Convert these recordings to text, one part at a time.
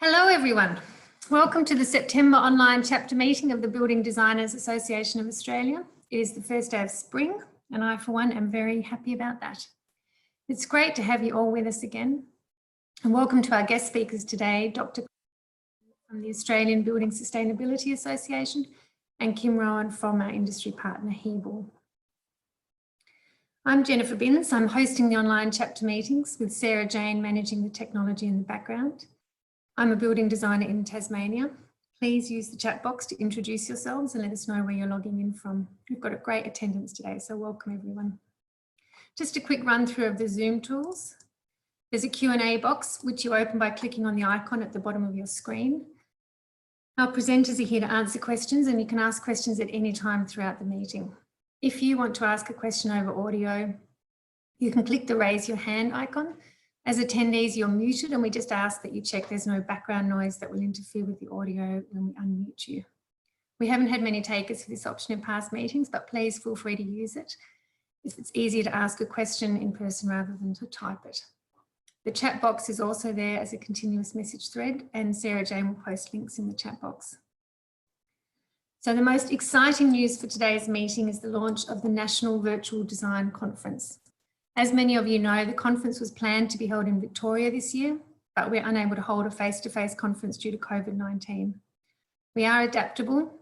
Hello everyone. Welcome to the September online chapter meeting of the Building Designers Association of Australia. It is the first day of spring and I for one am very happy about that. It's great to have you all with us again. And welcome to our guest speakers today, Dr. from the Australian Building Sustainability Association and Kim Rowan from our industry partner Hebel. I'm Jennifer Binns. I'm hosting the online chapter meetings with Sarah Jane managing the technology in the background. I'm a building designer in Tasmania. Please use the chat box to introduce yourselves and let us know where you're logging in from. We've got a great attendance today, so welcome everyone. Just a quick run through of the Zoom tools. There's a Q&A box, which you open by clicking on the icon at the bottom of your screen. Our presenters are here to answer questions and you can ask questions at any time throughout the meeting. If you want to ask a question over audio, you can click the raise your hand icon. As attendees, you're muted and we just ask that you check there's no background noise that will interfere with the audio when we unmute you. We haven't had many takers for this option in past meetings, but please feel free to use it if it's easier to ask a question in person rather than to type it. The chat box is also there as a continuous message thread and Sarah Jane will post links in the chat box. So the most exciting news for today's meeting is the launch of the National Virtual Design Conference. As many of you know, the conference was planned to be held in Victoria this year, but we're unable to hold a face-to-face conference due to COVID-19. We are adaptable,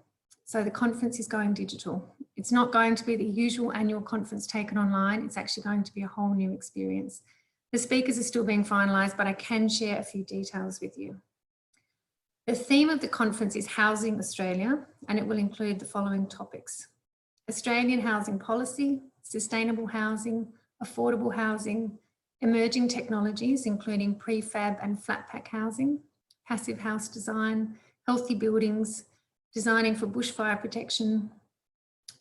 so the conference is going digital. It's not going to be the usual annual conference taken online, it's actually going to be a whole new experience. The speakers are still being finalised, but I can share a few details with you. The theme of the conference is Housing Australia, and it will include the following topics: Australian housing policy, sustainable housing, affordable housing, emerging technologies, including prefab and flat pack housing, passive house design, healthy buildings, designing for bushfire protection,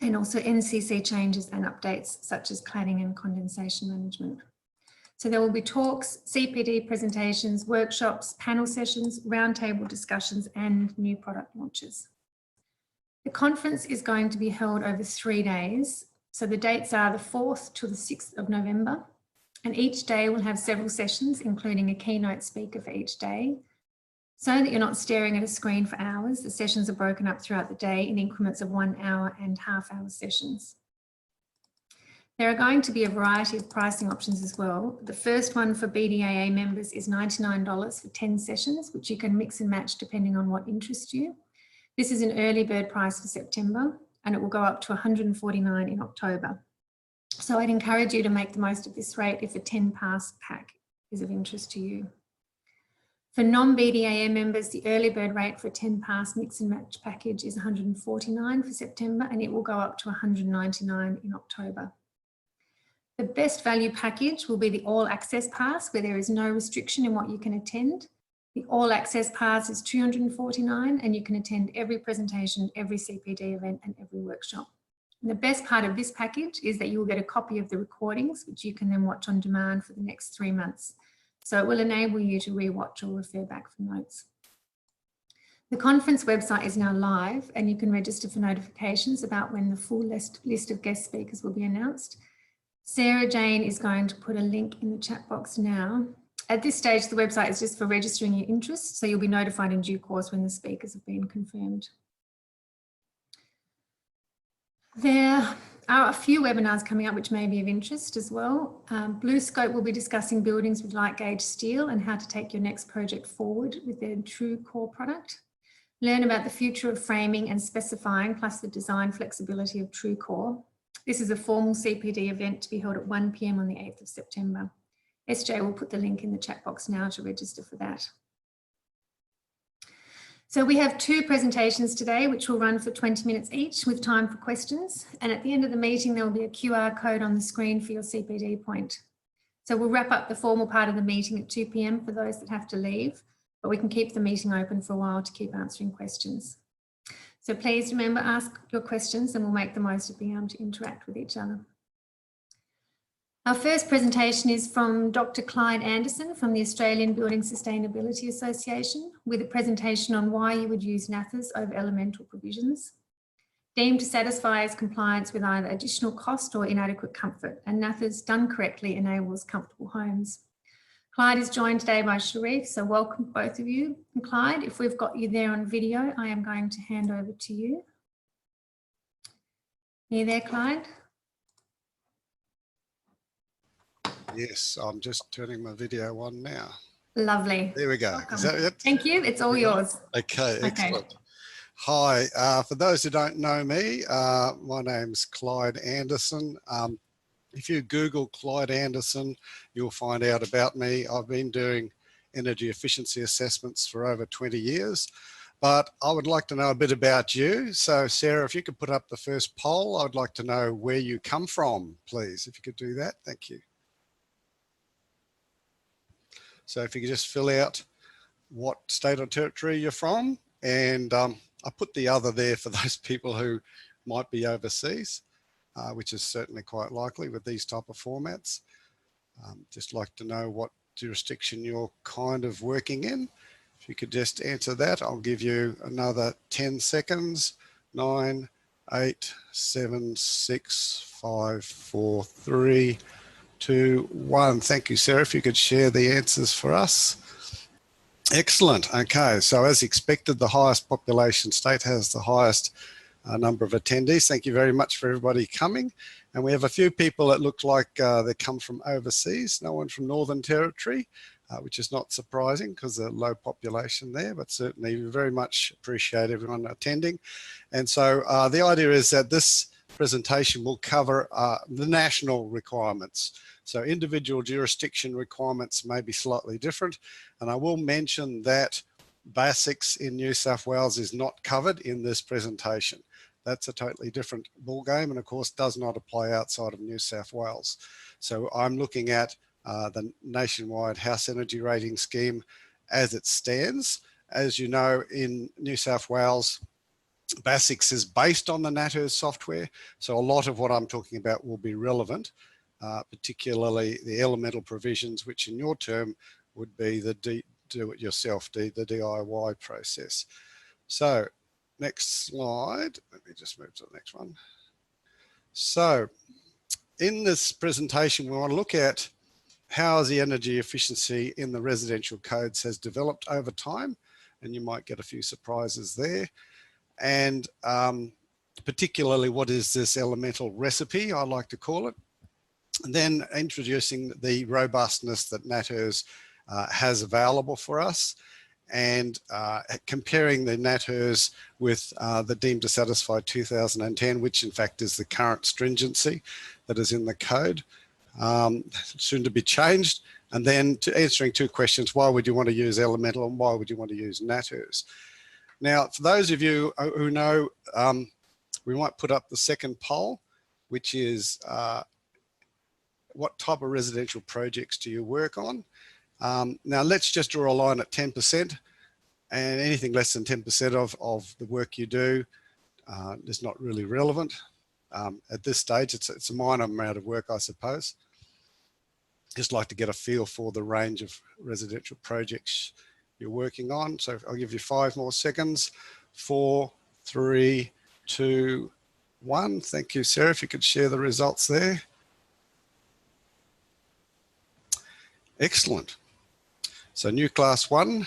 and also NCC changes and updates such as cladding and condensation management. So there will be talks, CPD presentations, workshops, panel sessions, roundtable discussions, and new product launches. The conference is going to be held over 3 days. So the dates are the 4th to the 6th of November, and each day will have several sessions, including a keynote speaker for each day. So that you're not staring at a screen for hours, the sessions are broken up throughout the day in increments of 1 hour and half-hour sessions. There are going to be a variety of pricing options as well. The first one for BDAA members is $99 for 10 sessions, which you can mix and match depending on what interests you. This is an early bird price for September, and it will go up to $149 in October. So I'd encourage you to make the most of this rate if a 10-pass pack is of interest to you. For non-BDAA members, the early bird rate for a 10-pass mix and match package is $149 for September, and it will go up to $199 in October. The best value package will be the All Access Pass, where there is no restriction in what you can attend. The All Access Pass is $249 and you can attend every presentation, every CPD event and every workshop. And the best part of this package is that you will get a copy of the recordings, which you can then watch on demand for the next 3 months. So it will enable you to rewatch or refer back for notes. The conference website is now live and you can register for notifications about when the full list of guest speakers will be announced. Sarah Jane is going to put a link in the chat box now. At this stage, the website is just for registering your interest, so you'll be notified in due course when the speakers have been confirmed. There are a few webinars coming up which may be of interest as well. BlueScope will be discussing buildings with light gauge steel and how to take your next project forward with their True Core product. Learn about the future of framing and specifying, plus the design flexibility of True Core. This is a formal CPD event to be held at 1 p.m. on the 8th of September. SJ will put the link in the chat box now to register for that. So we have 2 presentations today, which will run for 20 minutes each with time for questions. And at the end of the meeting, there will be a QR code on the screen for your CPD point. So we'll wrap up the formal part of the meeting at 2 p.m. for those that have to leave, but we can keep the meeting open for a while to keep answering questions. So please remember, ask your questions and we'll make the most of being able to interact with each other. Our first presentation is from Dr. Clyde Anderson from the Australian Building Sustainability Association with a presentation on why you would use NAFAs over elemental provisions. Deemed to satisfy as compliance with either additional cost or inadequate comfort, and NAFAs done correctly enables comfortable homes. Clyde is joined today by Sharif, so welcome both of you. And Clyde, if we've got you there on video, I am going to hand over to you. Are you there, Clyde? Yes, I'm just turning my video on now. Lovely. There we go. Welcome. Is that it? Thank you. It's all yours. Okay, excellent. Hi, for those who don't know me, my name's Clyde Anderson. If you Google Clyde Anderson, you'll find out about me. I've been doing energy efficiency assessments for over 20 years, but I would like to know a bit about you. So Sarah, if you could put up the first poll, I'd like to know where you come from, please. If you could do that, thank you. So if you could just fill out what state or territory you're from, and I put the other there for those people who might be overseas, which is certainly quite likely with these type of formats. Just like to know what jurisdiction you're kind of working in. If you could just answer that, I'll give you another 10 seconds. 9, 8, 7, 6, 5, 4, 3, 2, 1. Thank you, Sarah. If you could share the answers for us. Excellent. Okay, so as expected, the highest population state has the highest number of attendees. Thank you very much for everybody coming. And we have a few people that look like they come from overseas. No one from Northern Territory, which is not surprising because there's a low population there, but certainly we very much appreciate everyone attending. And so the idea is that this presentation will cover the national requirements. So individual jurisdiction requirements may be slightly different. And I will mention that BASICs in New South Wales is not covered in this presentation. That's a totally different ballgame and of course does not apply outside of New South Wales. So I'm looking at the nationwide house energy rating scheme as it stands. As you know, in New South Wales, BASICs is based on the NatHERS software. So a lot of what I'm talking about will be relevant, particularly the elemental provisions, which in your term would be the do-it-yourself, the DIY process. So next slide, let me just move to the next one. So in this presentation, we want to look at how the energy efficiency in the residential codes has developed over time, and you might get a few surprises there. And particularly what is this elemental recipe, I like to call it. And then introducing the robustness that NatHERS has available for us, and comparing the NatHERS with the deemed to satisfy 2010, which in fact is the current stringency that is in the code, soon to be changed. And then to answering two questions: why would you want to use elemental, and why would you want to use NatHERS? Now, for those of you who know, we might put up the second poll, which is what type of residential projects do you work on? Now let's just draw a line at 10%, and anything less than 10% of the work you do is not really relevant. At this stage, it's a minor amount of work, I suppose. Just like to get a feel for the range of residential projects you're working on. So I'll give you 5 more seconds. 4, 3, 2, 1. Thank you, Sarah, if you could share the results there. Excellent. So new class 1,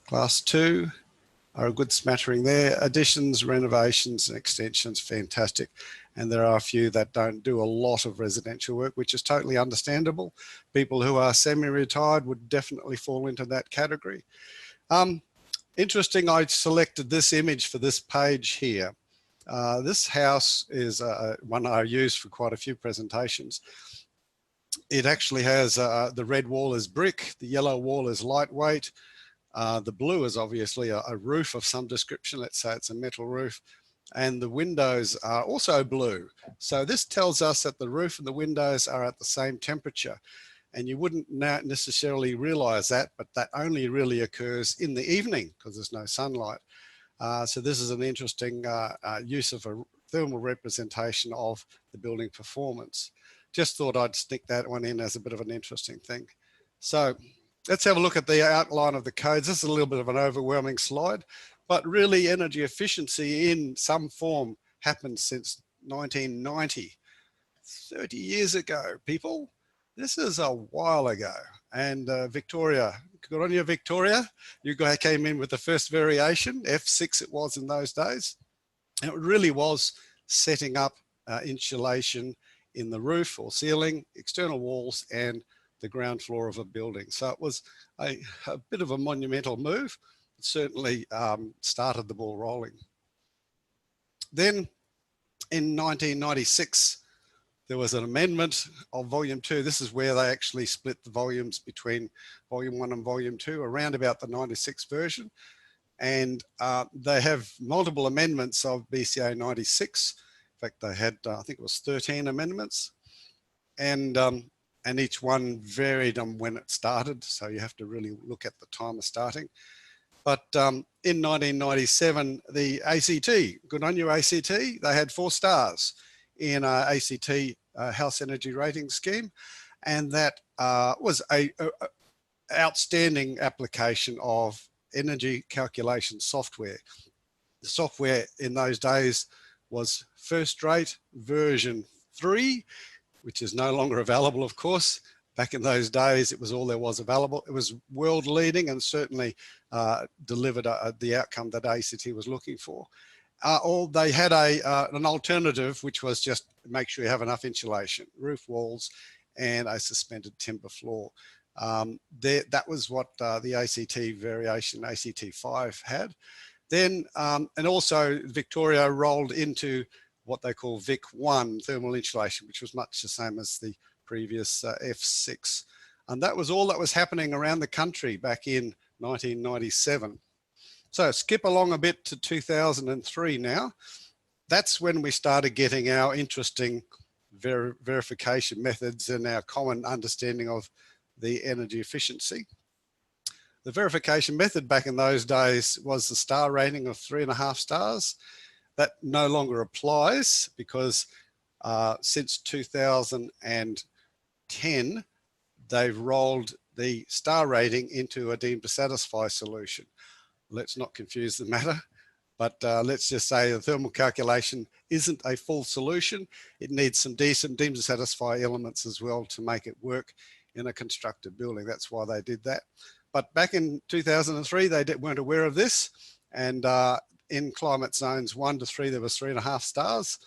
class 2 are a good smattering there. Additions, renovations and extensions, fantastic. And there are a few that don't do a lot of residential work, which is totally understandable. People who are semi-retired would definitely fall into that category. Interesting, I selected this image for this page here. This house is one I use for quite a few presentations. It actually has the red wall is brick, the yellow wall is lightweight, the blue is obviously a roof of some description. Let's say it's a metal roof, and the windows are also blue. So this tells us that the roof and the windows are at the same temperature, and you wouldn't necessarily realize that, but that only really occurs in the evening because there's no sunlight. So this is an interesting use of a thermal representation of the building performance. Just thought I'd stick that one in as a bit of an interesting thing. So let's have a look at the outline of the codes. This is a little bit of an overwhelming slide, but really energy efficiency in some form happened since 1990, 30 years ago, people. This is a while ago, and Victoria, good on you, Victoria. You guys came in with the first variation, F6 it was in those days. And it really was setting up insulation in the roof or ceiling, external walls, and the ground floor of a building. So it was a bit of a monumental move. It certainly started the ball rolling. Then in 1996, there was an amendment of volume 2. This is where they actually split the volumes between volume 1 and volume 2 around about the 96 version. And they have multiple amendments of BCA 96. In fact, they had, I think it was 13 amendments. And each one varied on when it started. So you have to really look at the time of starting. But in 1997, the ACT, good on you ACT, they had 4 stars in ACT House Energy Rating Scheme. And that was a outstanding application of energy calculation software. The software in those days was first rate version 3, which is no longer available, of course. Back in those days, it was all there was available. It was world leading and certainly delivered the outcome that ACT was looking for. Or they had an alternative, which was just make sure you have enough insulation, roof walls, and a suspended timber floor. That was what the ACT variation, ACT 5 had. Then, and also Victoria rolled into what they call VIC 1, thermal insulation, which was much the same as the previous F6. And that was all that was happening around the country back in 1997. So skip along a bit to 2003 now. That's when we started getting our interesting verification methods and our common understanding of the energy efficiency. The verification method back in those days was the star rating of 3.5 stars. That no longer applies because since 2010, they've rolled the star rating into a deemed to satisfy solution. Let's not confuse the matter, but let's just say the thermal calculation isn't a full solution. It needs some decent deemed to satisfy elements as well to make it work in a constructed building. That's why they did that. But back in 2003, they weren't aware of this. And in climate zones 1 to 3, there was 3.5 stars.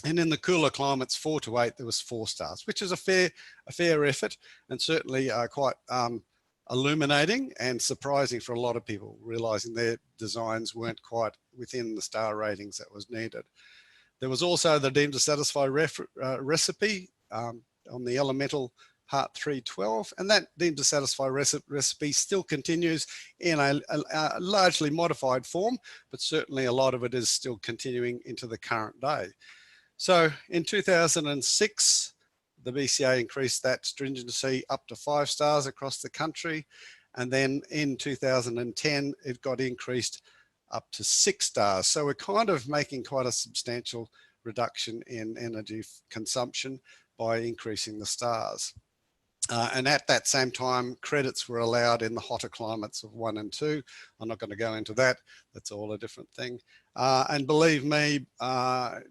And in the cooler climates 4 to 8, there was 4 stars, which is a fair effort and certainly quite illuminating and surprising for a lot of people, realizing their designs weren't quite within the star ratings that was needed. There was also the deemed to satisfy recipe on the elemental part 312, and that deemed to satisfy recipe still continues in a largely modified form, but certainly a lot of it is still continuing into the current day. So in 2006, the BCA increased that stringency up to 5 stars across the country. And then in 2010, it got increased up to 6 stars. So we're kind of making quite a substantial reduction in energy consumption by increasing the stars. And at that same time, credits were allowed in the hotter climates of 1 and 2. I'm not going to go into that. That's all a different thing. And believe me,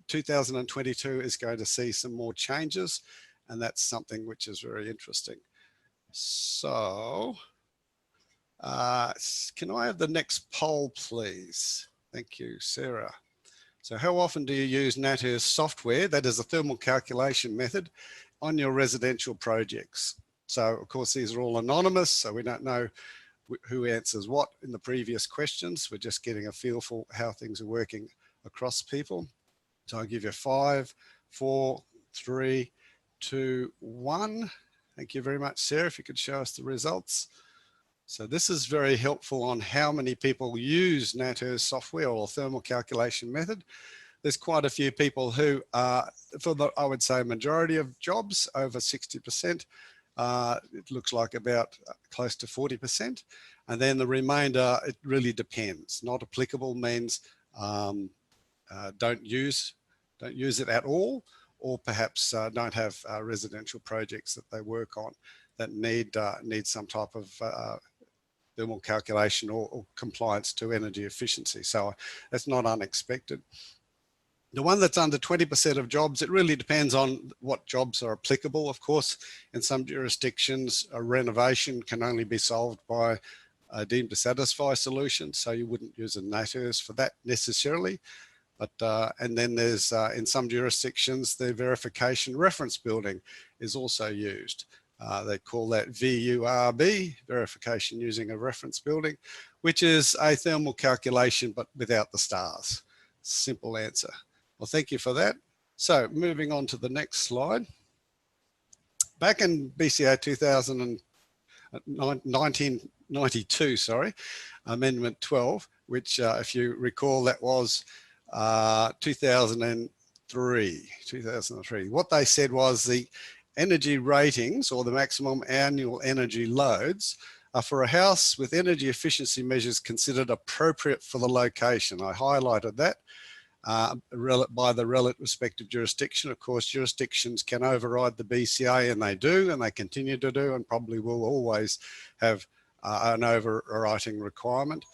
2022 is going to see some more changes. And that's something which is very interesting. So can I have the next poll, please? Thank you, Sarah. So how often do you use NatEarth software, that is a thermal calculation method, on your residential projects? So of course, these are all anonymous, so we don't know who answers what in the previous questions. We're just getting a feel for how things are working across people. So I'll give you 5, 4, 3, 2, 1. Thank you very much, Sarah, if you could show us the results. So this is very helpful on how many people use NatEarth software or thermal calculation method. There's quite a few people who, for the, I would say, majority of jobs, over 60%. It looks like about close to 40%. And then the remainder, it really depends. Not applicable means don't use it at all, or perhaps don't have residential projects that they work on that need some type of thermal calculation or compliance to energy efficiency. So that's not unexpected. The one that's under 20% of jobs, it really depends on what jobs are applicable. Of course, in some jurisdictions, a renovation can only be solved by a deemed to satisfy solution. So you wouldn't use a NatHERS for that necessarily. But, and then there's, in some jurisdictions, the verification reference building is also used. They call that VURB, verification using a reference building, which is a thermal calculation, but without the stars. Simple answer. Well, thank you for that. So moving on to the next slide. Back in BCA 1992, sorry, Amendment 12, which if you recall, that was 2003. What they said was the energy ratings, or the maximum annual energy loads, are for a house with energy efficiency measures considered appropriate for the location. I highlighted that. By the relevant respective jurisdiction. Of course, jurisdictions can override the BCA, and they do, and they continue to do, and probably will always have an overwriting requirement,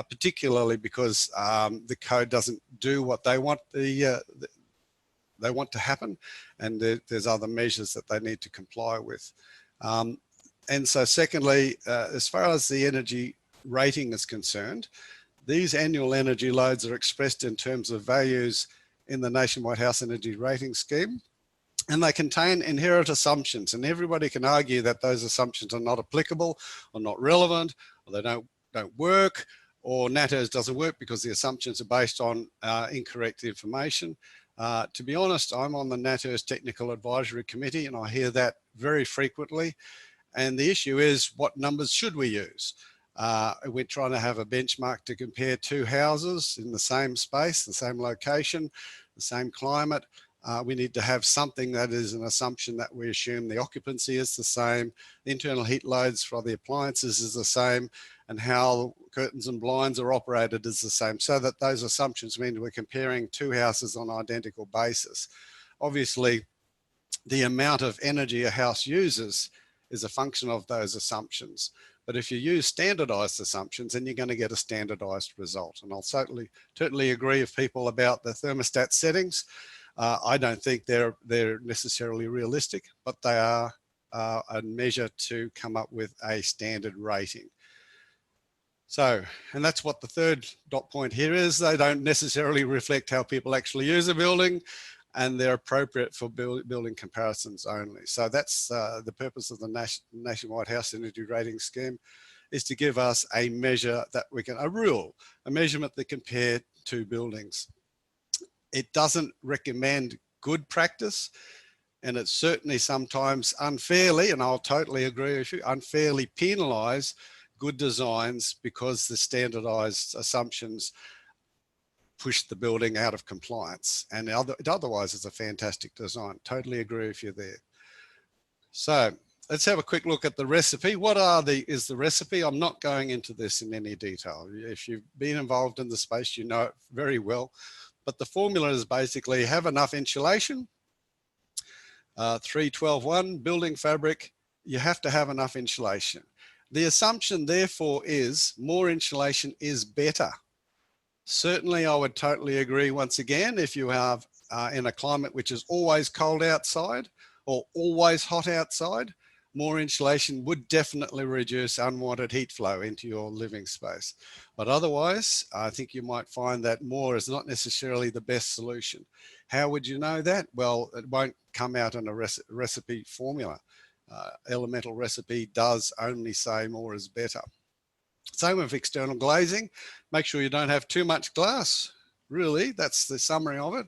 particularly because the code doesn't do what they want they want to happen, and there's other measures that they need to comply with. And so secondly, as far as the energy rating is concerned, these annual energy loads are expressed in terms of values in the Nationwide House Energy Rating Scheme, and they contain inherent assumptions, and everybody can argue that those assumptions are not applicable or not relevant, or they don't work, or NatHERS doesn't work because the assumptions are based on incorrect information. To be honest, I'm on the NatHERS Technical Advisory Committee, and I hear that very frequently. And the issue is, what numbers should we use? We're trying to have a benchmark to compare two houses in the same space, the same location, the same climate. We need to have something that is an assumption that we assume the occupancy is the same, the internal heat loads for the appliances is the same, and how curtains and blinds are operated is the same, so that those assumptions mean we're comparing two houses on an identical basis. Obviously, the amount of energy a house uses is a function of those assumptions. But if you use standardized assumptions, then you're going to get a standardized result. And I'll totally agree with people about the thermostat settings. I don't think they're necessarily realistic, but they are a measure to come up with a standard rating. So, and that's what the third dot point here is. They don't necessarily reflect how people actually use a building, and they're appropriate for building comparisons only. So that's the purpose of the Nationwide House Energy Rating Scheme, is to give us a measure that we can, a measurement that compare two buildings. It doesn't recommend good practice, and it certainly sometimes unfairly, and I'll totally agree with you, unfairly penalise good designs because the standardised assumptions push the building out of compliance, and otherwise it's a fantastic design. Totally agree with you there. So let's have a quick look at the recipe. What is the recipe? I'm not going into this in any detail. If you've been involved in the space, you know it very well. But the formula is basically have enough insulation, 3-12-1, building fabric, you have to have enough insulation. The assumption therefore is more insulation is better. Certainly, I would totally agree once again, if you have in a climate which is always cold outside or always hot outside, more insulation would definitely reduce unwanted heat flow into your living space. But otherwise, I think you might find that more is not necessarily the best solution. How would you know that? Well, it won't come out in a recipe formula. Elemental recipe does only say more is better. Same with external glazing. Make sure you don't have too much glass. Really, that's the summary of it.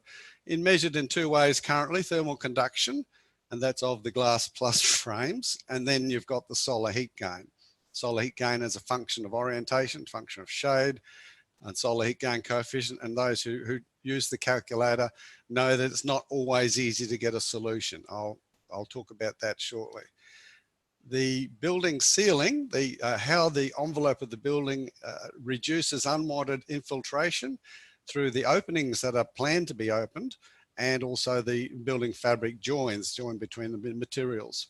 Measured in two ways currently, thermal conduction, and that's of the glass plus frames. And then you've got the solar heat gain. Solar heat gain is a function of orientation, function of shade, and solar heat gain coefficient. And those who use the calculator know that it's not always easy to get a solution. I'll talk about that shortly. The building ceiling, how the envelope of the building reduces unwanted infiltration through the openings that are planned to be opened, and also the building fabric joined between the materials.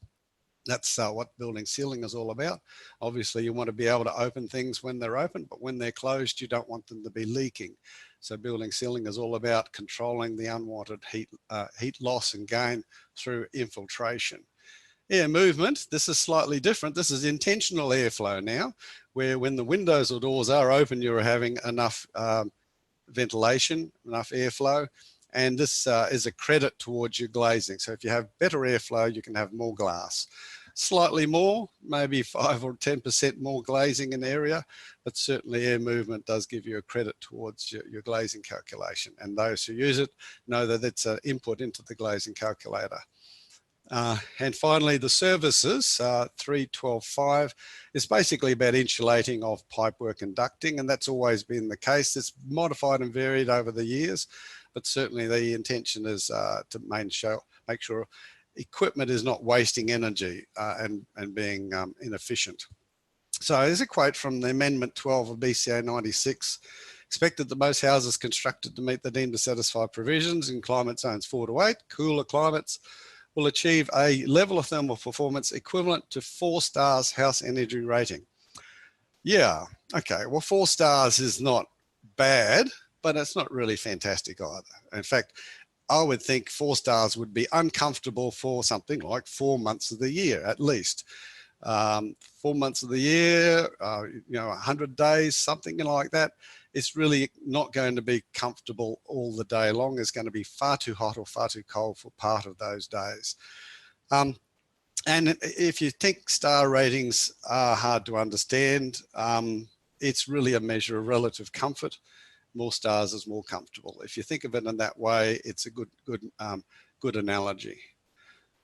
That's what building sealing is all about. Obviously, you want to be able to open things when they're open, but when they're closed, you don't want them to be leaking. So building sealing is all about controlling the unwanted heat loss and gain through infiltration. Air movement, this is slightly different. This is intentional airflow now, where when the windows or doors are open, you're having enough ventilation, enough airflow, and this is a credit towards your glazing. So if you have better airflow, you can have more glass. Slightly more, maybe 5 or 10% more glazing in area, but certainly air movement does give you a credit towards your glazing calculation. And those who use it know that it's an input into the glazing calculator. And finally, the services, 3.12.5 is basically about insulating of pipework and ducting, and that's always been the case. It's modified and varied over the years, but certainly the intention is to make sure equipment is not wasting energy and being inefficient. So there's a quote from the Amendment 12 of BCA 96. Expected that most houses constructed to meet the deemed to satisfy provisions in climate zones 4 to 8, cooler climates, will achieve a level of thermal performance equivalent to 4 stars house energy rating. Yeah, okay, well 4 stars is not bad, but it's not really fantastic either. In fact, I would think 4 stars would be uncomfortable for something like 4 months of the year at least. 4 months of the year, 100 days, something like that. It's really not going to be comfortable all the day long. It's going to be far too hot or far too cold for part of those days. And if you think star ratings are hard to understand, it's really a measure of relative comfort. More stars is more comfortable. If you think of it in that way, it's a good analogy.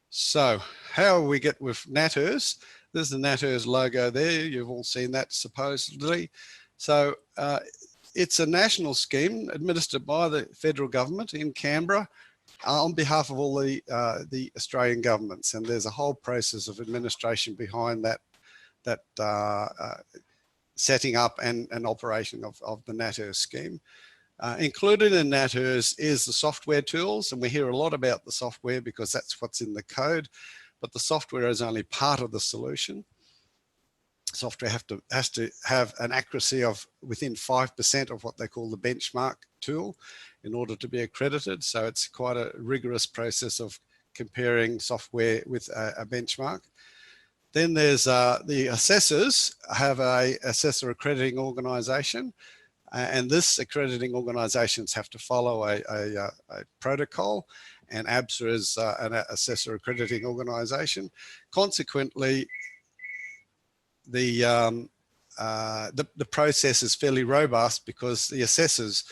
So how we get with NatHERS? There's the NatHERS logo there. You've all seen that supposedly. So it's a national scheme administered by the federal government in Canberra on behalf of all the Australian governments. And there's a whole process of administration behind that setting up and operation of the NatHERS scheme. Included in NatHERS is the software tools, and we hear a lot about the software because that's what's in the code, but the software is only part of the solution. Software has to have an accuracy of within 5% of what they call the benchmark tool in order to be accredited. So it's quite a rigorous process of comparing software with a benchmark. Then there's the assessors have a assessor accrediting organisation. And this accrediting organisations have to follow a protocol, and ABSA is an assessor accrediting organisation. Consequently, the process is fairly robust because the assessors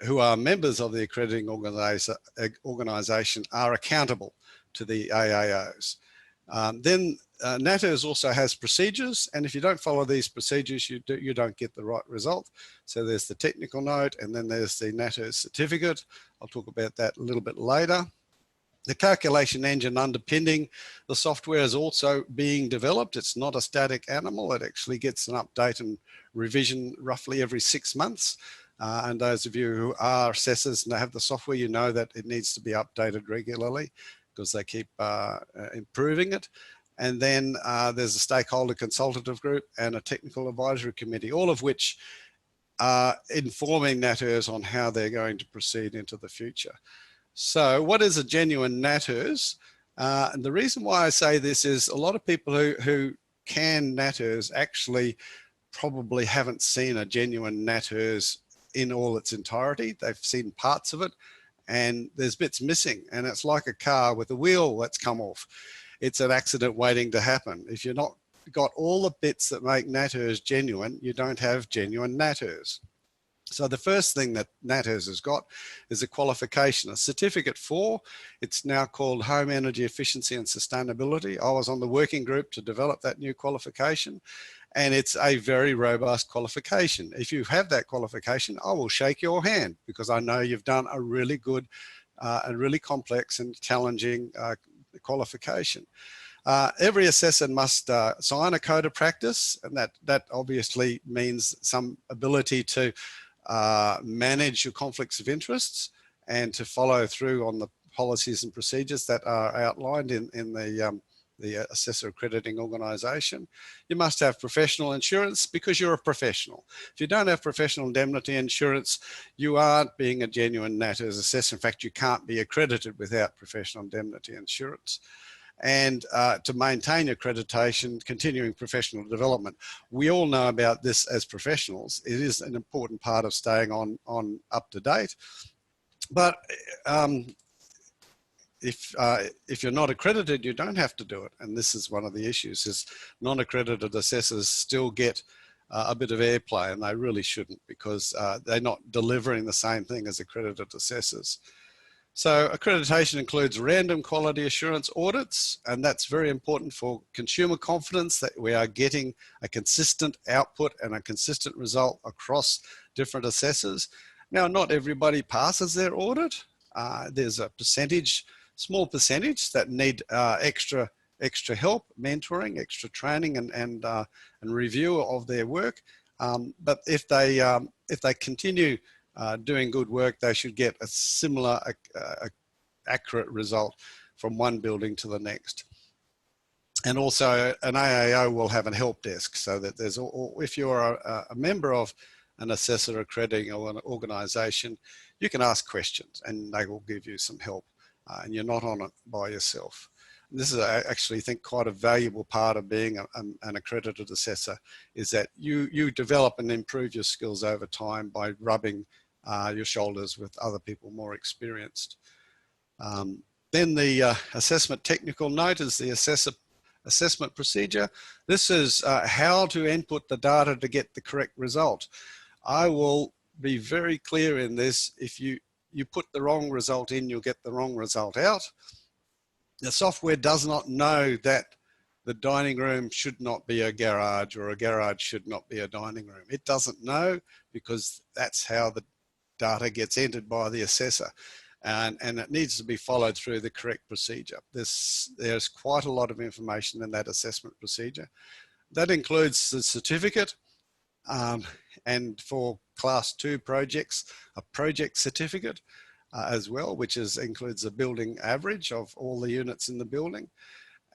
who are members of the accrediting organisation are accountable to the AAOs. Then NatHERS also has procedures, and if you don't follow these procedures, you don't get the right result. So there's the technical note, and then there's the NatHERS certificate. I'll talk about that a little bit later. The calculation engine underpinning the software is also being developed. It's not a static animal. It actually gets an update and revision roughly every 6 months. And those of you who are assessors and have the software, you know that it needs to be updated regularly because they keep improving it. And then there's a stakeholder consultative group and a technical advisory committee, all of which are informing NatHERS on how they're going to proceed into the future. So what is a genuine NatHERS? And the reason why I say this is a lot of people who can NatHERS actually probably haven't seen a genuine NatHERS in all its entirety. They've seen parts of it and there's bits missing, and it's like a car with a wheel that's come off. It's an accident waiting to happen. If you're not got all the bits that make NatHERS genuine, you don't have genuine NatHERS. So the first thing that NatHERS has got is a qualification, a certificate for, it's now called Home Energy Efficiency and Sustainability. I was on the working group to develop that new qualification, and it's a very robust qualification. If you have that qualification, I will shake your hand because I know you've done a really good and really complex and challenging qualification. Every assessor must sign a code of practice, and that obviously means some ability to manage your conflicts of interests and to follow through on the policies and procedures that are outlined in the the assessor accrediting organisation. You must have professional insurance because you're a professional. If you don't have professional indemnity insurance, you aren't being a genuine NATERS assessor. In fact, you can't be accredited without professional indemnity insurance. And to maintain accreditation, continuing professional development. We all know about this as professionals. It is an important part of staying on up to date. But if you're not accredited, you don't have to do it. And this is one of the issues, is non-accredited assessors still get a bit of airplay, and they really shouldn't, because they're not delivering the same thing as accredited assessors. So accreditation includes random quality assurance audits, and that's very important for consumer confidence that we are getting a consistent output and a consistent result across different assessors. Now, not everybody passes their audit. There's a percentage, small percentage, that need extra help, mentoring, extra training, and review of their work. But if they continue doing good work, they should get a similar accurate result from one building to the next. And also an AAO will have a help desk, so that there's, if you're a member of an assessor accrediting or an organisation, you can ask questions and they will give you some help, and you're not on it by yourself. This is, I actually think, quite a valuable part of being an accredited assessor, is that you develop and improve your skills over time by rubbing your shoulders with other people more experienced. Then the assessment technical note is the assessment procedure. This is how to input the data to get the correct result. I will be very clear in this. If you put the wrong result in, you'll get the wrong result out. The software does not know that the dining room should not be a garage, or a garage should not be a dining room. It doesn't know, because that's how the data gets entered by the assessor. And it needs to be followed through the correct procedure. There's quite a lot of information in that assessment procedure. That includes the certificate, and for class 2 projects, a project certificate as well, which includes the building average of all the units in the building.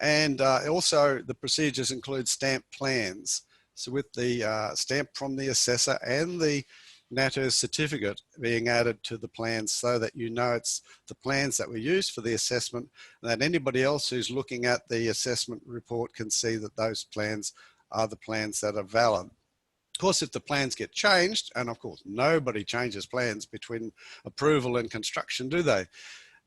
And also the procedures include stamped plans. So with the stamp from the assessor and the NATERS certificate being added to the plans, so that you know it's the plans that were used for the assessment, and that anybody else who's looking at the assessment report can see that those plans are the plans that are valid. Of course, if the plans get changed, and of course nobody changes plans between approval and construction, do they?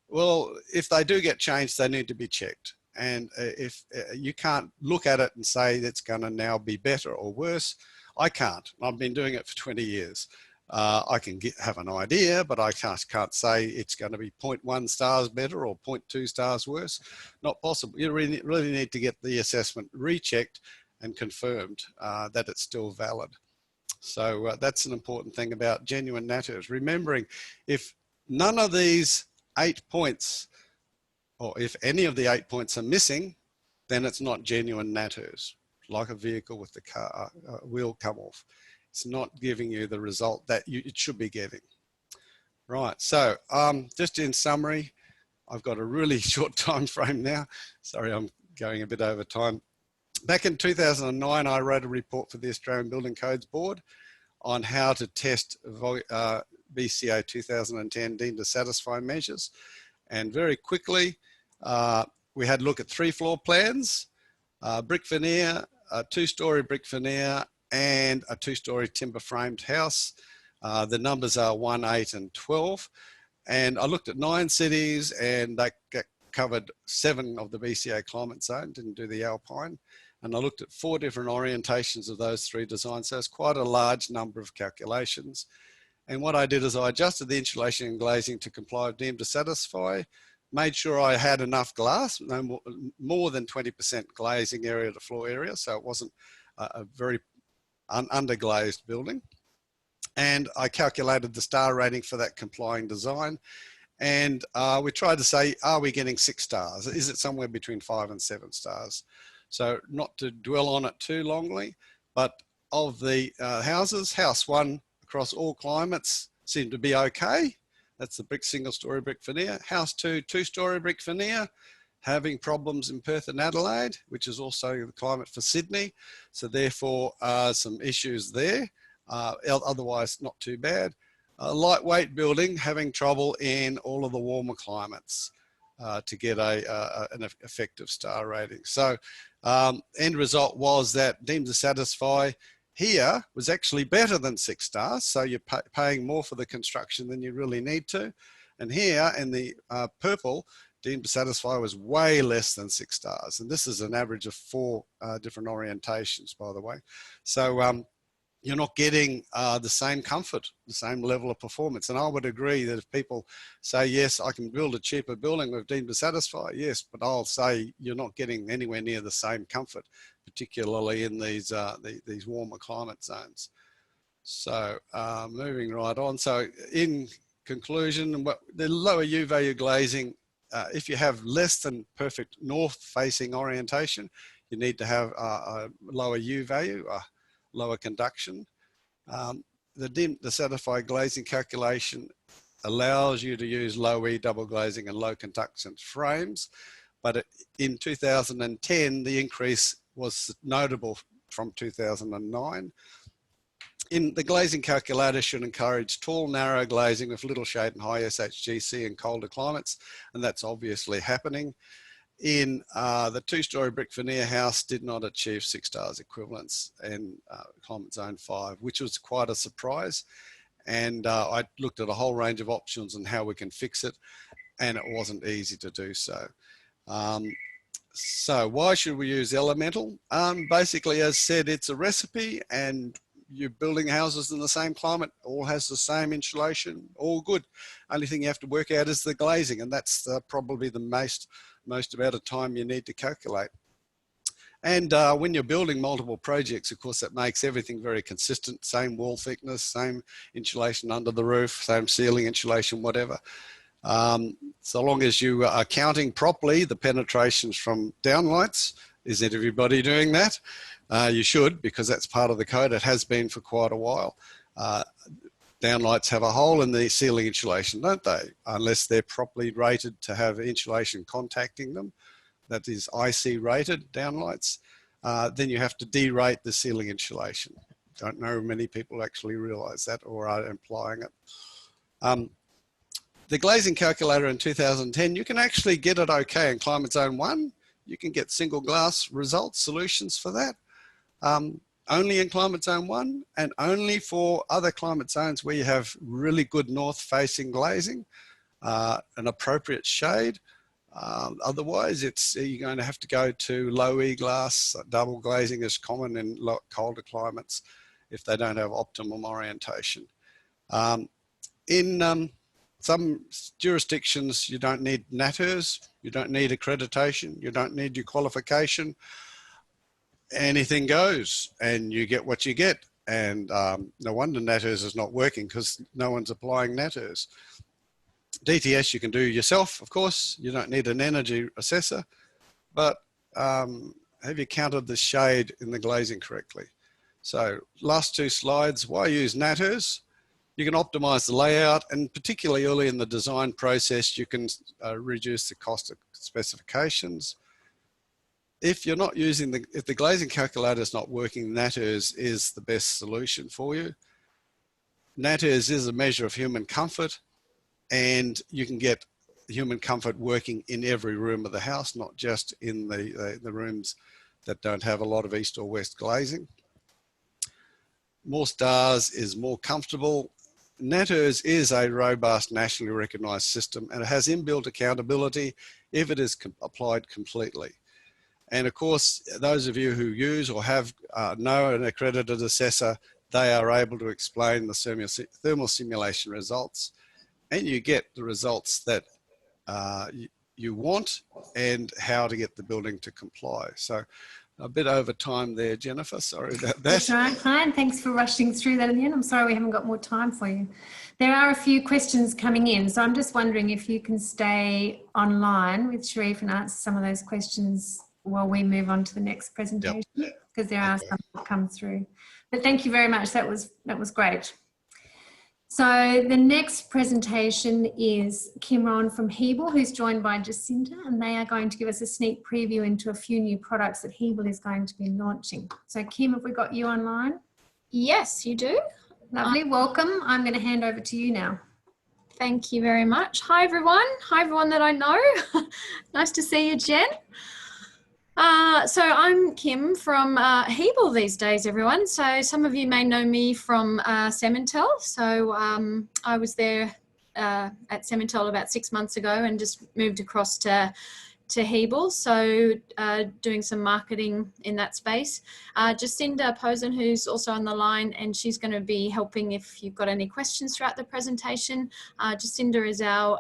Well, if they do get changed, they need to be checked. And if you can't look at it and say it's going to now be better or worse, I can't. I've been doing it for 20 years. I can have an idea, but I can't say it's going to be 0.1 stars better or 0.2 stars worse. Not possible. You really need to get the assessment rechecked and confirmed that it's still valid. So that's an important thing about genuine NATERS. Remembering, if none of these 8 points, or if any of the 8 points are missing, then it's not genuine NATERS. Like a vehicle with the car wheel come off. It's not giving you the result that it should be getting. Right, so just in summary, I've got a really short time frame now. Sorry, I'm going a bit over time. Back in 2009, I wrote a report for the Australian Building Codes Board on how to test BCA 2010 deemed to satisfy measures. And very quickly, we had a look at 3 floor plans, brick veneer, a 2-story brick veneer, and a 2-story timber framed house. The numbers are 1, 8, and 12. And I looked at 9 cities, and they covered 7 of the BCA climate zone, didn't do the Alpine. And I looked at 4 different orientations of those 3 designs. So it's quite a large number of calculations. And what I did is I adjusted the insulation and glazing to comply with deemed to satisfy, made sure I had enough glass, no more than 20% glazing area to floor area. So it wasn't a very underglazed building. And I calculated the star rating for that complying design. And we tried to say, are we getting 6 stars? Is it somewhere between 5 and 7 stars? So not to dwell on it too longly, but of the houses, house 1 across all climates seemed to be okay. That's the brick single-story brick veneer. House 2, 2-story brick veneer. having problems in Perth and Adelaide, which is also the climate for Sydney. So therefore some issues there, otherwise not too bad. Lightweight building, having trouble in all of the warmer climates to get an effective star rating. So end result was that deemed to satisfy here was actually better than 6 stars. So you're paying more for the construction than you really need to. And here in the purple, deemed to satisfy was way less than 6 stars. And this is an average of 4 different orientations, by the way. So you're not getting the same comfort, the same level of performance. And I would agree that if people say, yes, I can build a cheaper building with deemed to satisfy, yes, but I'll say you're not getting anywhere near the same comfort, particularly in these warmer climate zones. So moving right on. So in conclusion, the lower U value glazing, if you have less than perfect north facing orientation, you need to have a lower U value, lower conduction. The certified glazing calculation allows you to use low E double glazing and low conduction frames, but in 2010 the increase was notable from 2009. In the glazing calculator should encourage tall, narrow glazing with little shade and high SHGC in colder climates, and that's obviously happening. In the 2-story brick veneer house did not achieve 6 stars equivalence in climate zone 5, which was quite a surprise. And I looked at a whole range of options on how we can fix it, and it wasn't easy to do so. So why should we use elemental? Basically, as said, it's a recipe, and you're building houses in the same climate, all has the same insulation, all good. Only thing you have to work out is the glazing, and that's probably the most amount of time you need to calculate. And when you're building multiple projects, of course, that makes everything very consistent, same wall thickness, same insulation under the roof, same ceiling insulation, whatever. So long as you are counting properly the penetrations from downlights. Isn't everybody doing that? You should, because that's part of the code. It has been for quite a while. Downlights have a hole in the ceiling insulation, don't they? Unless they're properly rated to have insulation contacting them. That is IC rated downlights. Then you have to derate the ceiling insulation. Don't know many people actually realize that or are implying it. The glazing calculator in 2010, you can actually get it okay in climate zone 1. You can get single glass results, solutions for that. Only in climate zone 1, and only for other climate zones where you have really good north facing glazing, an appropriate shade. Otherwise, you're going to have to go to low E glass. Double glazing is common in colder climates if they don't have optimum orientation. In some jurisdictions, you don't need NATERS, you don't need accreditation, you don't need your qualification. Anything goes and you get what you get. And no wonder NATERS is not working, because no one's applying NATERS. DTS you can do yourself, of course. You don't need an energy assessor, but have you counted the shade in the glazing correctly? So last 2 slides, why use NATERS? You can optimize the layout, and particularly early in the design process, you can reduce the cost of specifications. If you're not using if the glazing calculator is not working, NATERS is the best solution for you. NATERS is a measure of human comfort, and you can get human comfort working in every room of the house, not just in the rooms that don't have a lot of east or west glazing. More stars is more comfortable. NATERS is a robust, nationally recognised system, and it has inbuilt accountability if it is applied completely. And of course, those of you who use or know an accredited assessor, they are able to explain the thermal simulation results, and you get the results that you want and how to get the building to comply. So a bit over time there, Jennifer, sorry about that. That's all right, fine. Thanks for rushing through that in the end. I'm sorry we haven't got more time for you. There are a few questions coming in, so I'm just wondering if you can stay online with Sharif and answer some of those questions while we move on to the next presentation, because there are some that come through. But thank you very much. That was great. So the next presentation is Kim Rowan from Hebel, who's joined by Jacinta, and they are going to give us a sneak preview into a few new products that Hebel is going to be launching. So Kim, have we got you online? Yes, you do. Lovely, welcome. I'm going to hand over to you now. Thank you very much. Hi everyone. Hi everyone that I know. Nice to see you, Jen. So I'm Kim from Hebel these days, everyone. So some of you may know me from Cementel. So I was there at Cementel about 6 months ago and just moved across to Hebel, so doing some marketing in that space. Jacinta Posen, who's also on the line, and she's going to be helping if you've got any questions throughout the presentation. Jacinta is our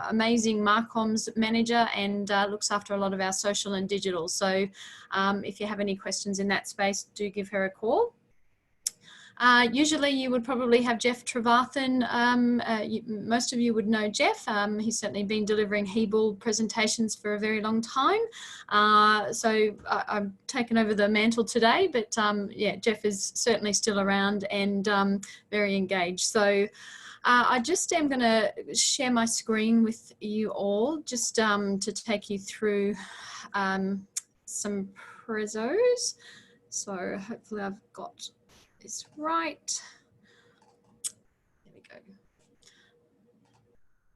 amazing Marcoms manager and looks after a lot of our social and digital. So if you have any questions in that space, do give her a call. Usually you would probably have Jeff Trevarthen. Most of you would know Jeff. He's certainly been delivering Hebel presentations for a very long time. So I've taken over the mantle today, but yeah, Jeff is certainly still around and very engaged. So I just am going to share my screen with you all just to take you through some prezos. So hopefully I've got this right. There we go.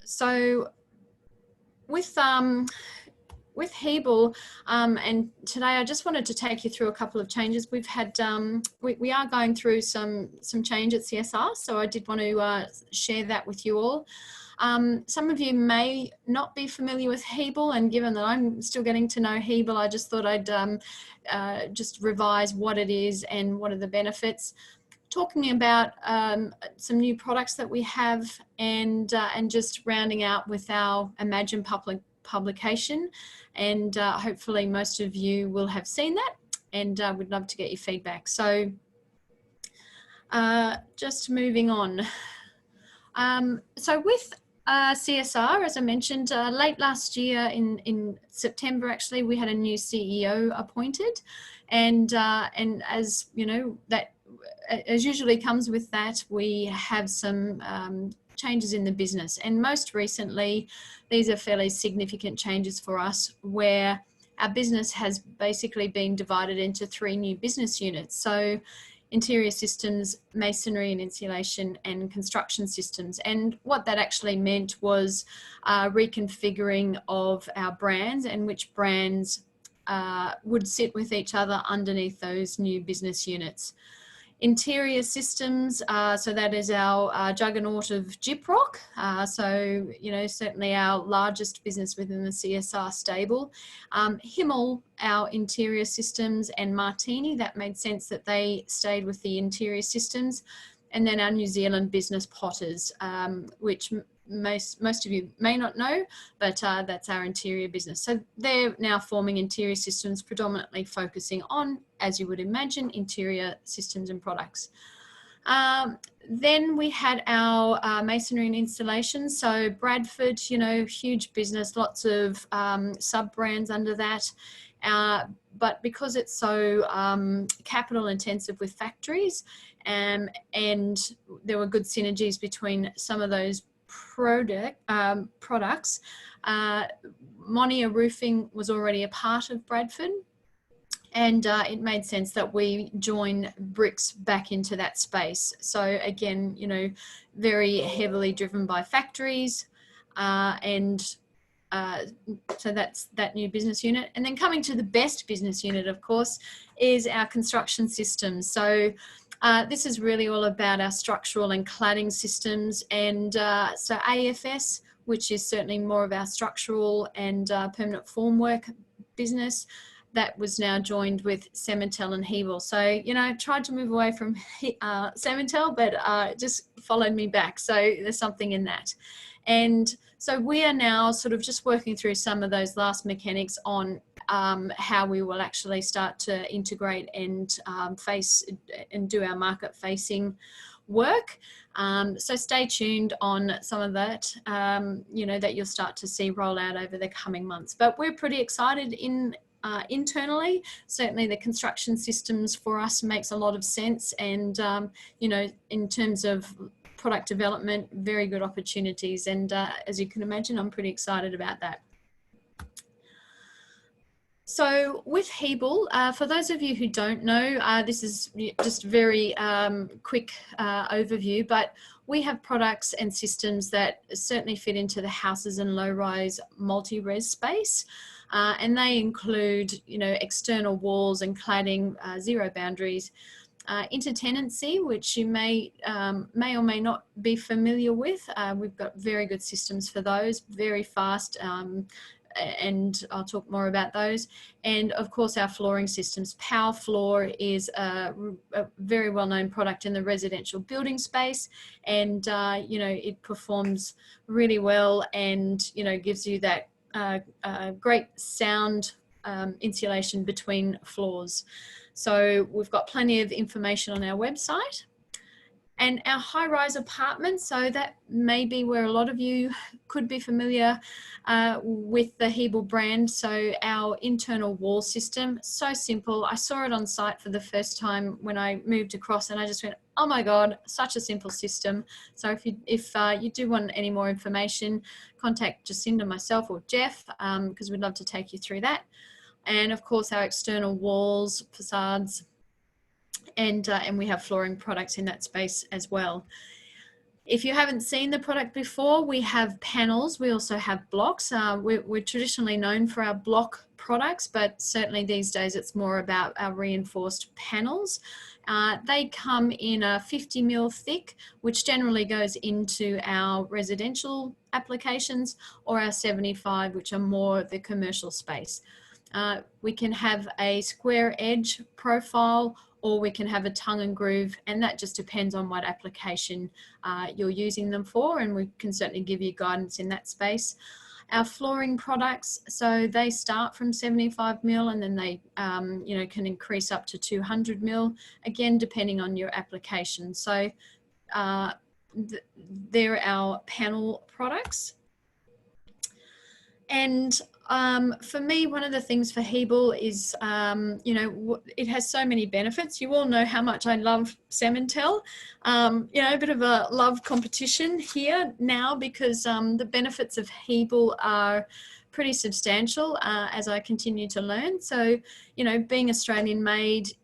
So with Hebel, and today I just wanted to take you through a couple of changes. We've had, we are going through some change at CSR, so I did want to share that with you all. Some of you may not be familiar with Hebel, and given that I'm still getting to know Hebel, I just thought I'd just revise what it is and what are the benefits. Talking about some new products that we have, and just rounding out with our Imagine publication, and hopefully most of you will have seen that, and we'd love to get your feedback. So just moving on. So with CSR, as I mentioned, late last year in September, actually, we had a new CEO appointed, and as you know, that as usually comes with that, we have some changes in the business, and most recently, these are fairly significant changes for us, where our business has basically been divided into 3 new business units. So interior systems, masonry and insulation, and construction systems. And what that actually meant was reconfiguring of our brands and which brands would sit with each other underneath those new business units. Interior systems, so that is our juggernaut of Gyprock. So, you know, certainly our largest business within the CSR stable. Himmel, our interior systems, and Martini, that made sense that they stayed with the interior systems. And then our New Zealand business, Potters, which most of you may not know, but that's our interior business. So they're now forming interior systems, predominantly focusing on, as you would imagine, interior systems and products. Then we had our masonry and installation. So Bradford, you know, huge business, lots of sub-brands under that. But because it's so capital intensive with factories, and there were good synergies between some of those products, Monia Roofing was already a part of Bradford, and it made sense that we join bricks back into that space. So again, you know, very heavily driven by factories, so that's that new business unit. And then coming to the best business unit, of course, is our construction systems. So this is really all about our structural and cladding systems, and so AFS, which is certainly more of our structural and permanent formwork business, that was now joined with Cementel and Hebel. So, you know, tried to move away from Cementel, but just followed me back. So there's something in that. And so we are now sort of just working through some of those last mechanics on how we will actually start to integrate and face and do our market facing work. So stay tuned on some of that, you know, that you'll start to see roll out over the coming months. But we're pretty excited internally. Certainly the construction systems for us makes a lot of sense, and you know, in terms of product development, very good opportunities. And as you can imagine, I'm pretty excited about that. So with Hebel, for those of you who don't know, this is just a very quick overview, but we have products and systems that certainly fit into the houses and low-rise multi-res space. And they include, you know, external walls and cladding, zero boundaries, intertenancy, which you may or may not be familiar with. We've got very good systems for those, very fast, and I'll talk more about those. And of course, our flooring systems. Power Floor is a very well-known product in the residential building space, and you know, it performs really well, and you know, gives you that great sound insulation between floors. So we've got plenty of information on our website. And our high-rise apartments, so that may be where a lot of you could be familiar with the Hebel brand. So our internal wall system, so simple. I saw it on site for the first time when I moved across, and I just went, oh my God, such a simple system. So if you do want any more information, contact Jacinda, myself, or Jeff, because we'd love to take you through that. And of course, our external walls, facades, and we have flooring products in that space as well. If you haven't seen the product before, we have panels. We also have blocks. We're traditionally known for our block products, but certainly these days it's more about our reinforced panels. They come in a 50 mil thick, which generally goes into our residential applications, or our 75, which are more the commercial space. We can have a square edge profile, or we can have a tongue and groove, and that just depends on what application you're using them for, and we can certainly give you guidance in that space. Our flooring products, so they start from 75 mil, and then they you know, can increase up to 200 mil, again depending on your application. So they're our panel products. And for me, one of the things for Hebel is, you know, it has so many benefits. You all know how much I love Cementel. You know, a bit of a love competition here now, because the benefits of Hebel are pretty substantial as I continue to learn. So, you know, being Australian made,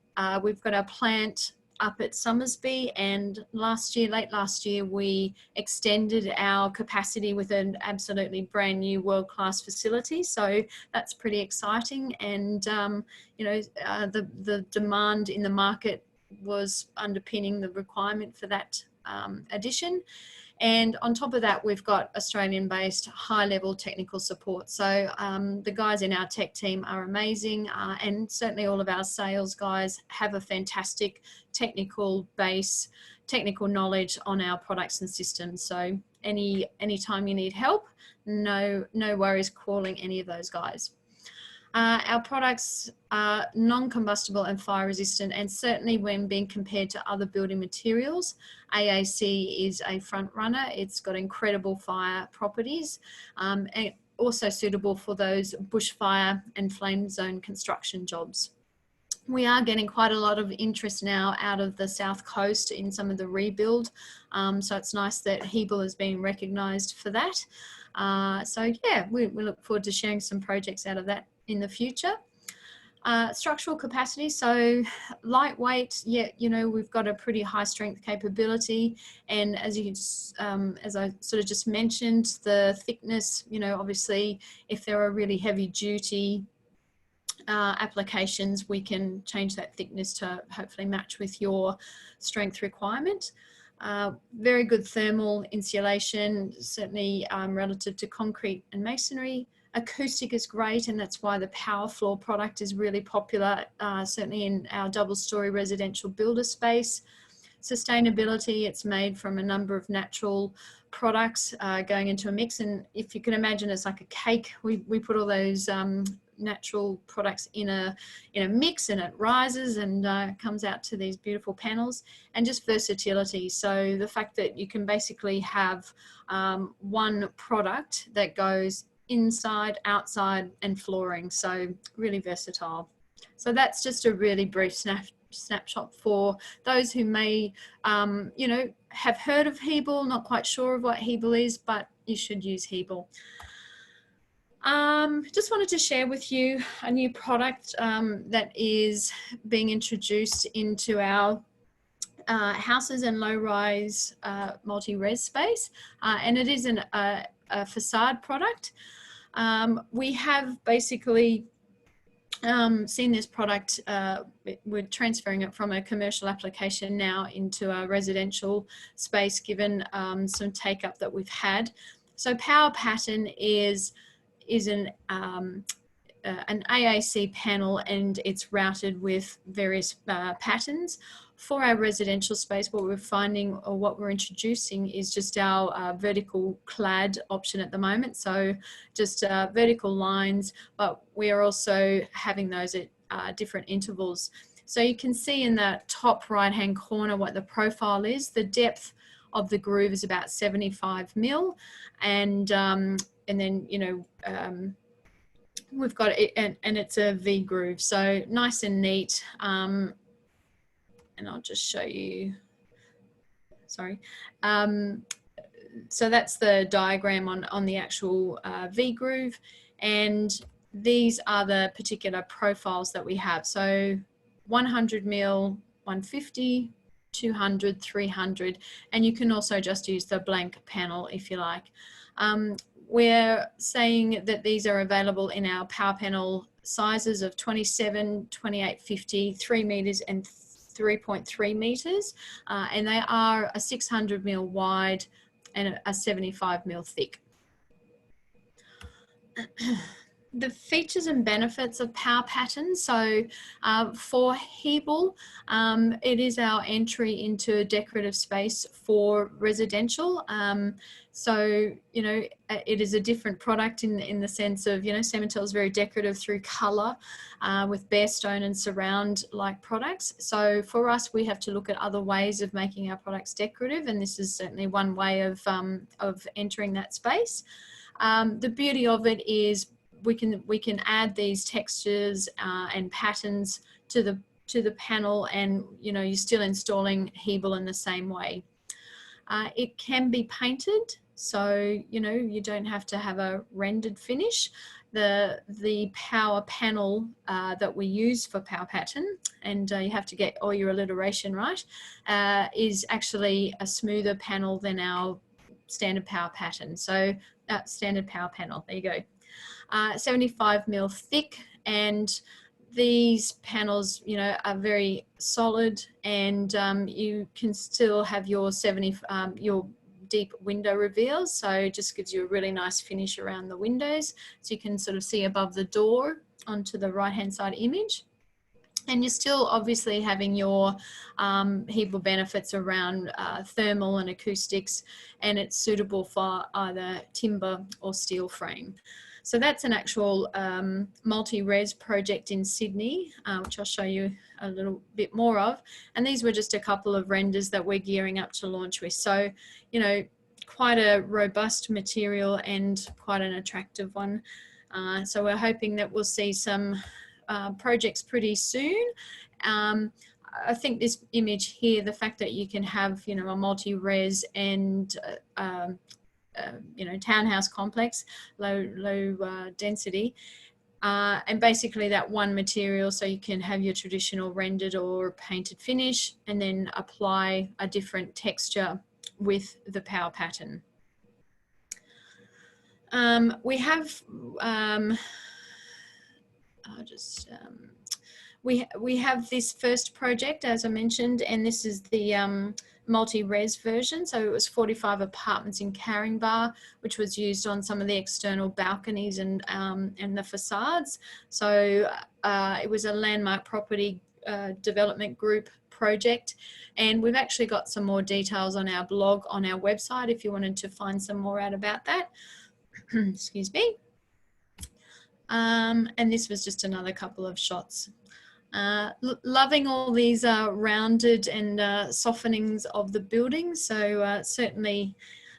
we've got our plant up at Somersby, and late last year, we extended our capacity with an absolutely brand new world-class facility. So that's pretty exciting. And, you know, the demand in the market was underpinning the requirement for that addition. And on top of that, we've got Australian-based high-level technical support. So the guys in our tech team are amazing, and certainly all of our sales guys have a fantastic technical base, technical knowledge on our products and systems. So anytime you need help, no worries calling any of those guys. Our products are non-combustible and fire resistant, and certainly when being compared to other building materials, AAC is a front runner. It's got incredible fire properties, and also suitable for those bushfire and flame zone construction jobs. We are getting quite a lot of interest now out of the South Coast in some of the rebuild. So it's nice that Hebel is being recognised for that. So yeah, we look forward to sharing some projects out of that in the future. Structural capacity, so lightweight, yet, you know, we've got a pretty high strength capability. And as you as I sort of just mentioned, the thickness, you know, obviously if there are really heavy duty applications, we can change that thickness to hopefully match with your strength requirement. Very good thermal insulation, certainly relative to concrete and masonry. Acoustic is great, and that's why the Power Floor product is really popular, certainly in our double-story residential builder space. Sustainability, it's made from a number of natural products going into a mix, and if you can imagine, it's like a cake. We put all those natural products in a mix, and it rises and comes out to these beautiful panels. And just versatility, so the fact that you can basically have one product that goes inside, outside, and flooring, so really versatile. So that's just a really brief snapshot for those who may, you know, have heard of Hebel, not quite sure of what Hebel is, but you should use Hebel. Just wanted to share with you a new product that is being introduced into our houses and low-rise multi-res space, and it is a facade product. We have basically seen this product, we're transferring it from a commercial application now into a residential space, given some take up that we've had. So Power Pattern is an AAC panel, and it's routed with various patterns. For our residential space, what we're finding, or what we're introducing, is just our vertical clad option at the moment. So just vertical lines, but we are also having those at different intervals. So you can see in the top right hand corner what the profile is. The depth of the groove is about 75 mil, and then, you know, we've got it, and it's a V groove, so nice and neat. And I'll just show you, sorry. So that's the diagram on the actual V groove, and these are the particular profiles that we have. So 100 mil, 150, 200, 300, and you can also just use the blank panel if you like. We're saying that these are available in our power panel sizes of 27, 28, 50, 3 meters and 3.3 meters, and they are a 600 mil wide and a 75 mil thick. The features and benefits of Power Pattern. So for Hebel, it is our entry into a decorative space for residential. So, you know, it is a different product in the sense of, you know, Cemintel is very decorative through colour, with bare stone and surround like products. So for us, we have to look at other ways of making our products decorative, and this is certainly one way of entering that space. The beauty of it is we can add these textures and patterns to the panel, and, you know, you're still installing Hebel in the same way. It can be painted, so, you know, you don't have to have a rendered finish. The power panel that we use for Power Pattern, and you have to get all your alliteration right, is actually a smoother panel than our standard Power Pattern. So standard power panel, there you go. 75 mil thick, and these panels, you know, are very solid, and you can still have your your deep window reveals, so it just gives you a really nice finish around the windows, so you can sort of see above the door onto the right hand side image. And you're still obviously having your Hebel benefits around thermal and acoustics, and it's suitable for either timber or steel frame. So that's an actual multi-res project in Sydney, which I'll show you a little bit more of. And these were just a couple of renders that we're gearing up to launch with. So, you know, quite a robust material and quite an attractive one. So we're hoping that we'll see some projects pretty soon. I think this image here, the fact that you can have, you know, a multi-res and you know, townhouse complex, low density, and basically that one material, so you can have your traditional rendered or painted finish, and then apply a different texture with the Power Pattern. We have we have this first project, as I mentioned, and this is the multi-res version. So it was 45 apartments in Caringbah, which was used on some of the external balconies and the facades. So it was a landmark property development group project, and we've actually got some more details on our blog on our website if you wanted to find some more out about that. Excuse me. And this was just another couple of shots. Loving all these rounded and softenings of the building, so certainly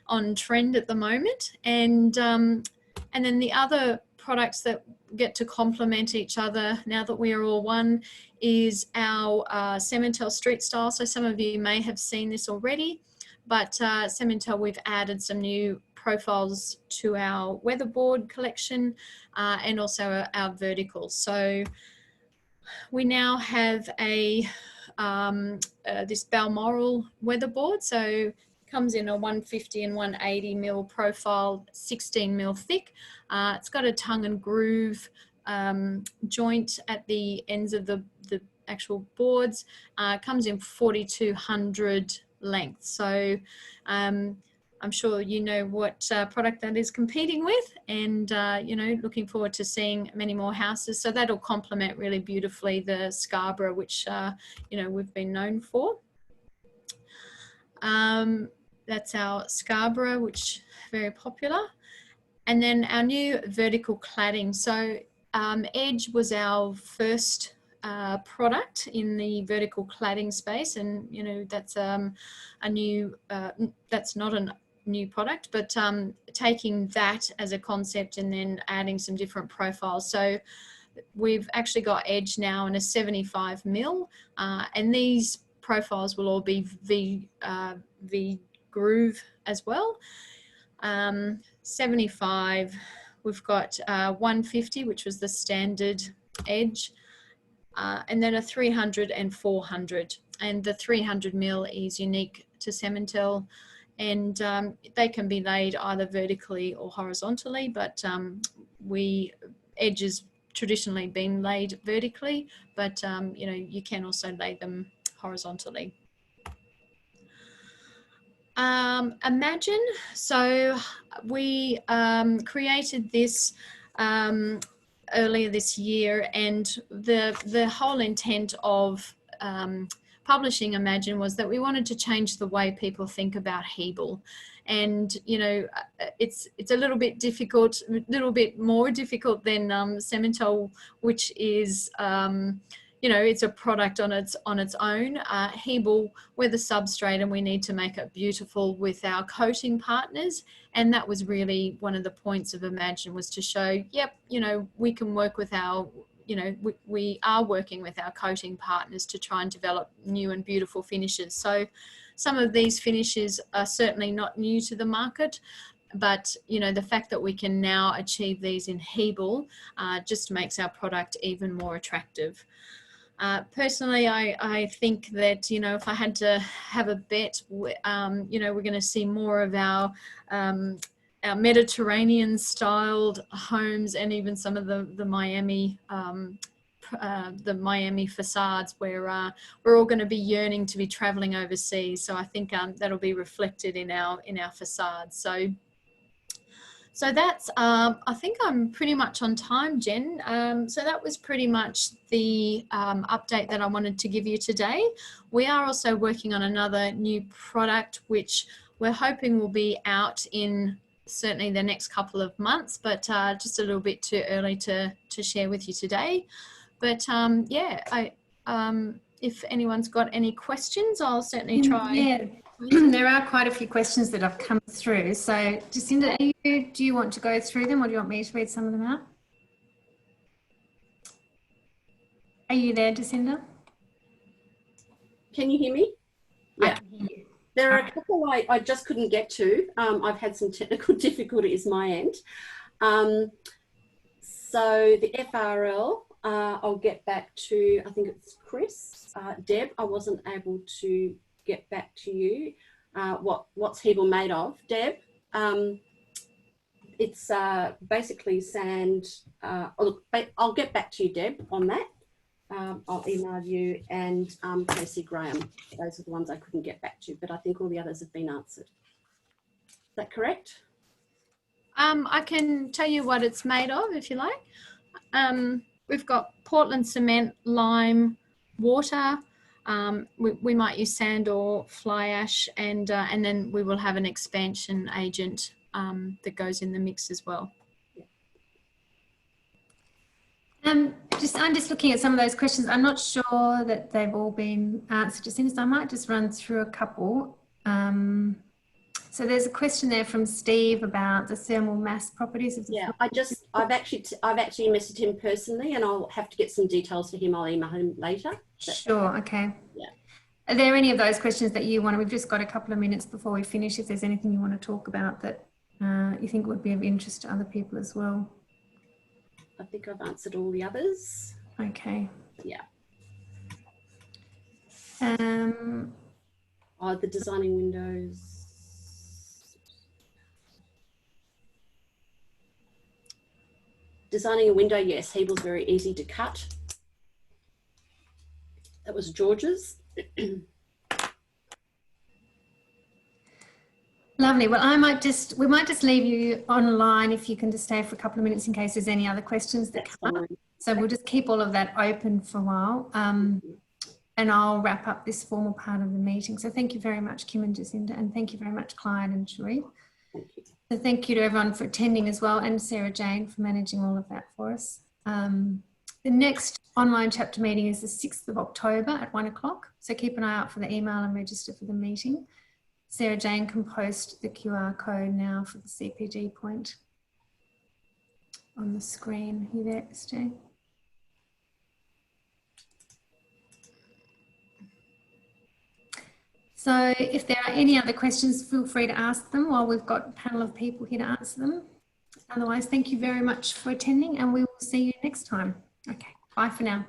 on trend at the moment. And then the other products that get to complement each other now that we are all one is our Cementel Street Style. So some of you may have seen this already, but Cementel, we've added some new profiles to our weatherboard collection and also our verticals. So we now have a this Balmoral weatherboard. So comes in a 150 and 180 mil profile, 16 mil thick. It's got a tongue and groove joint at the ends of the actual boards. Comes in 4200 length. So I'm sure you know what product that is competing with, and you know, looking forward to seeing many more houses. So that'll complement really beautifully the Scarborough, which you know, we've been known for. That's our Scarborough, which is very popular. And then our new vertical cladding. So Edge was our first product in the vertical cladding space, and you know, that's a new that's not a new product, but taking that as a concept and then adding some different profiles. So we've actually got Edge now in a 75 mil, and these profiles will all be V groove as well. 75, we've got 150, which was the standard Edge, and then a 300 and 400, and the 300 mil is unique to Cementel, and they can be laid either vertically or horizontally, but Edge has traditionally been laid vertically, but you know, you can also lay them horizontally. Imagine, so we created this earlier this year, and the whole intent of publishing Imagine was that we wanted to change the way people think about Hebel. And you know, it's a little bit difficult, a little bit more difficult than Cementel, which is you know, it's a product on its own. Hebel, we're the substrate, and we need to make it beautiful with our coating partners. And that was really one of the points of Imagine, was to show, yep, you know, we can work with our, you know, we are working with our coating partners to try and develop new and beautiful finishes. So some of these finishes are certainly not new to the market, but you know, the fact that we can now achieve these in Hebel just makes our product even more attractive. Personally, I think that, you know, if I had to have a bet, you know, we're going to see more of our Mediterranean styled homes, and even some of the Miami facades, where we're all going to be yearning to be traveling overseas. So I think that'll be reflected in our facades. So that's, I think I'm pretty much on time, Jen. So that was pretty much the update that I wanted to give you today. We are also working on another new product, which we're hoping will be out in certainly the next couple of months, but just a little bit too early to share with you today. But yeah, if anyone's got any questions, I'll certainly try. Yeah. There are quite a few questions that have come through. So Jacinda, do you want to go through them, or do you want me to read some of them out? Are you there, Jacinda? Can you hear me? Yeah. I can hear you. There are a couple I just couldn't get to. I've had some technical difficulties my end. So the FRL, I'll get back to, I think it's Chris. Deb, I wasn't able to get back to you. What's Hebel made of, Deb? It's basically sand. Look, I'll get back to you, Deb, on that. I'll email you, and Casey Graham. Those are the ones I couldn't get back to, but I think all the others have been answered. Is that correct? I can tell you what it's made of, if you like. We've got Portland cement, lime, water. We might use sand or fly ash, and then we will have an expansion agent that goes in the mix as well. I'm just looking at some of those questions. I'm not sure that they've all been answered, Jacinda, so I might just run through a couple. So there's a question there from Steve about the thermal mass properties of the Yeah, floor. I've actually messaged him personally, and I'll have to get some details for him. I'll email him later. Sure, okay. Yeah. Are there any of those questions that you want? We've just got a couple of minutes before we finish. If there's anything you want to talk about that you think would be of interest to other people as well. I think I've answered all the others. Okay. Yeah. The designing windows. Designing a window, yes, Hebel's very easy to cut. That was George's. Lovely. Well, we might just leave you online if you can just stay for a couple of minutes in case there's any other questions that come up. So we'll just keep all of that open for a while. And I'll wrap up this formal part of the meeting. So thank you very much, Kim and Jacinda, and thank you very much, Clyde and Sheree. Thank you. So thank you to everyone for attending as well, and Sarah Jane for managing all of that for us. The next online chapter meeting is the 6th of October at 1 o'clock. So keep an eye out for the email and register for the meeting. Sarah Jane can post the QR code now for the CPD point on the screen. Are you there, SJ? So if there are any other questions, feel free to ask them while we've got a panel of people here to answer them. Otherwise, thank you very much for attending, and we will see you next time. Okay, bye for now.